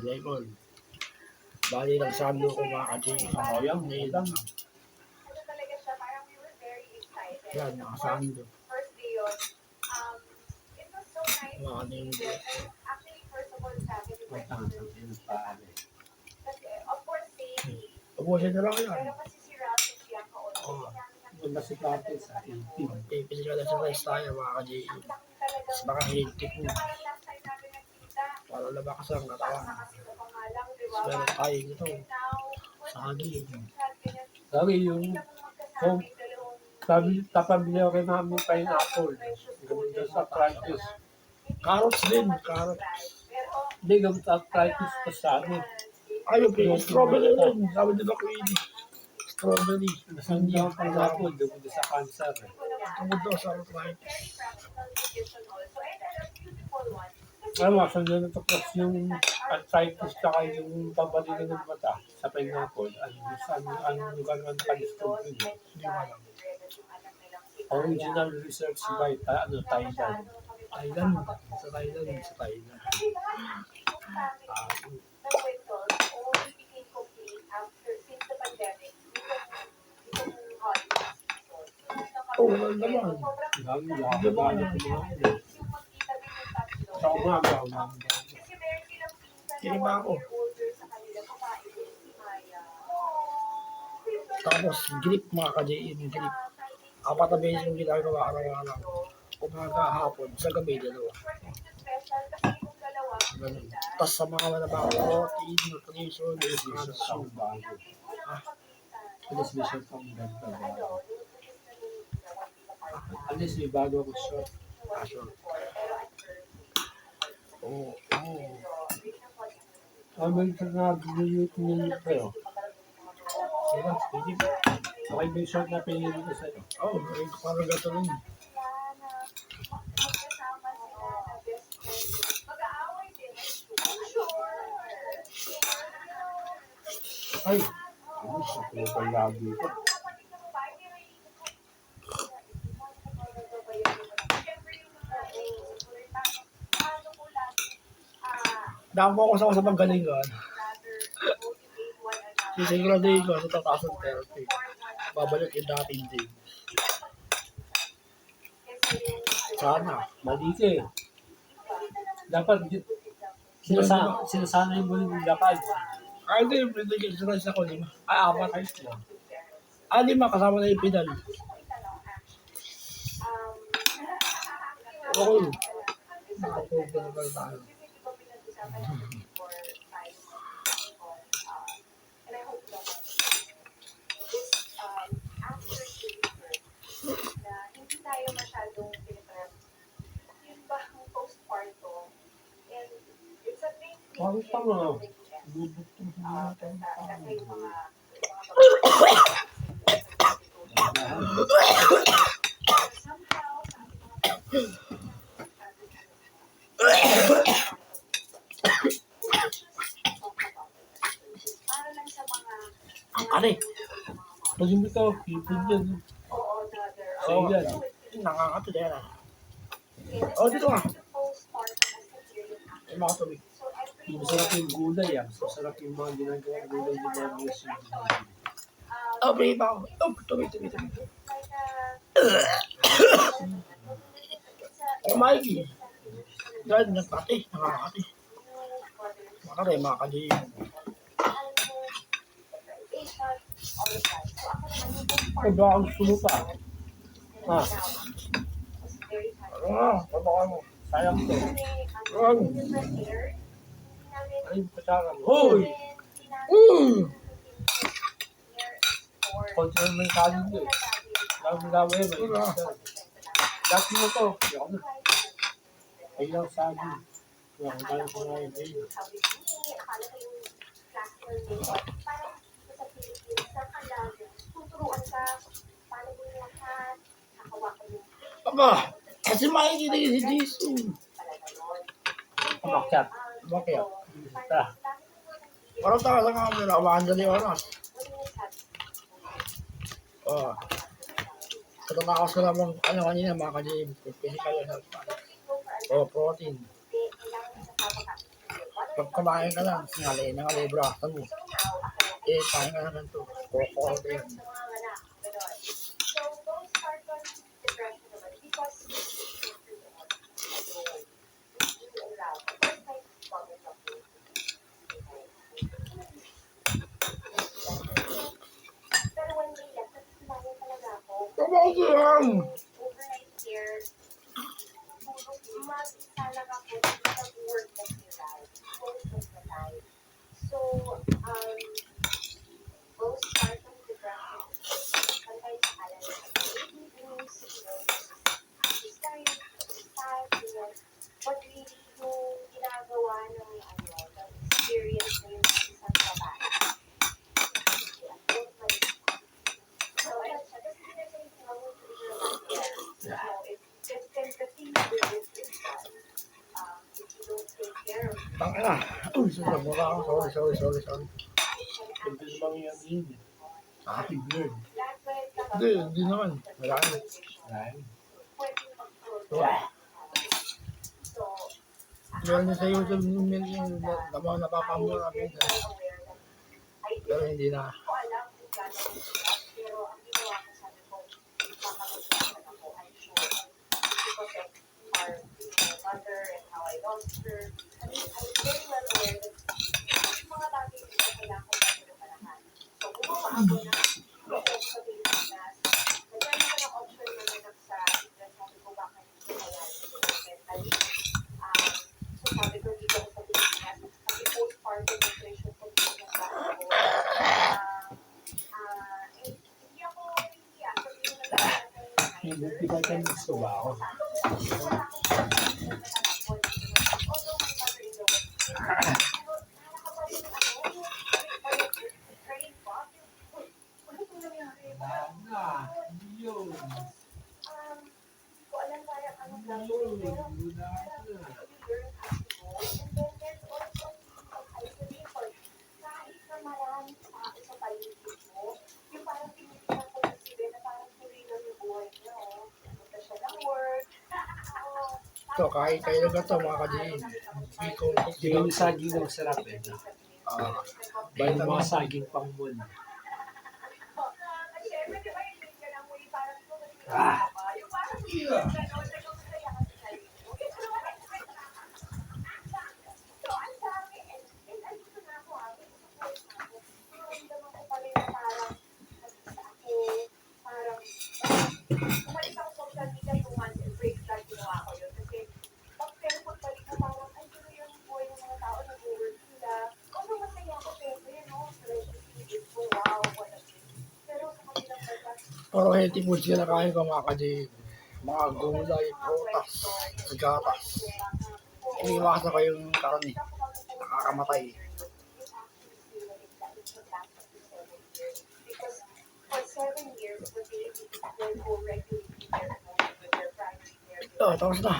Glycol. Bali lang sando ko mga ka-JM. Sayang, Ngayon lang. Yan, nakasando. Mga kanindi. Ubusin na lang yan. Oo. Wala si Kapit sa 18. Pipisi ka na sa rice tayo mga ka-JM. Tapos baka hintik mo. Para labakas ang katawan. Tapos meron tayo nito. Saging. Sabi yung kung tapabili ako kay mami pineapple. Gamit daw sa arthritis. Carrots din, carrots. Hindi, gamit sa arthritis pa sa ano. Ayun, yung strawberry din. Sabi nila ko yun. Strawberry. Hindi ako pineapple, gamit sa cancer. Tungkol daw sa arthritis. Alam mo, saan na tapos yung arthritis tsaka yung pabalikan ng mata sa pineapple. Ano lugar na nakalistor yun. Hindi mo alam. Original research by Thailand. Thailand. Sa Thailand. Sa Thailand. Oh, wala naman. Sa umaga. Kaya ba ako? Tapos, grip mga ka-JM, grip. Apat na beses yung ginagawa araw-araw. Umaga, hapon, sa gabi, dalawa. Ganun. Tapos sa mga manabang protein, nutrition, calcium. Alis may short ang ganda. Alis may bago ako short. Calcium. Oo. May nag-nilip kayo. Sige, sige. Okay, may short na pinili ko sa'yo. Oo, parang gato rin. Ay! Ano siya? Kaya pa lagi ko. Damo ako sa paggalingan. Sisiguraduhin ko sa tataas ng therapy. Babalik yung dating din. Sana. Mali ka eh. Dapat sinasanay mo yung lakad. Ay, hindi. Pinag-exercise ako, 5. Ay, 4. 5 kasama na yung pedal. Okay. Nakapagpapal tayo. Bakit pa nga? Ang kari. Pag hindi ka, ipid yan. Oo. Nakakato din yan. Oh, dito ka. Ay, makatubig. Masarap yung gulay ah. Masarap yung mga ginagawa gulay ni Mami Yus. Oh, bring pa ako. Oh, tubig. Oh, Mikey. Dahil nagpati. Nakakati. Makari, makakali. Ay, baka gusto mo pa. Ha? Tabakan mo. Sayang to. Ay, kasama mo. Hoy! Control mo yung kanin ko eh. Laway mo. Last mo to. Ayoko na. Ayaw sabi. Ayoko tayo ko nga yun. Aba, kasi makikita si Jason. Kumakyat. Bakit? Tara. Parang tayo sa camera, umaandali oras. Oh. Katatakas ko naman, kanina, mga ka-JM. Physical health. Oh, protein. Pag kumain ka lang, singali na nga librasan mo. Eh, kain ka naman to. Koko din. Kapag yan! Tangina. Uy, mura ako. Sorry. Pwede namang yan yun. Ah, Tignan. hindi naman. Wala na. Ay. Meron din sa YouTube yung napapamura ko. Pero hindi na. Hindi ba kayo gusto ba ako? Ito, kain kayo na ito mga kadiin. Yung saging na masarap eh. Bayan Vitamin mga saging pang buwan. Pero healthy food sila kain ko mga kadiin. Mga gulay, prutas, gatas. Iniwasan ko yung karne. Nakakamatay. Ito, tapos na.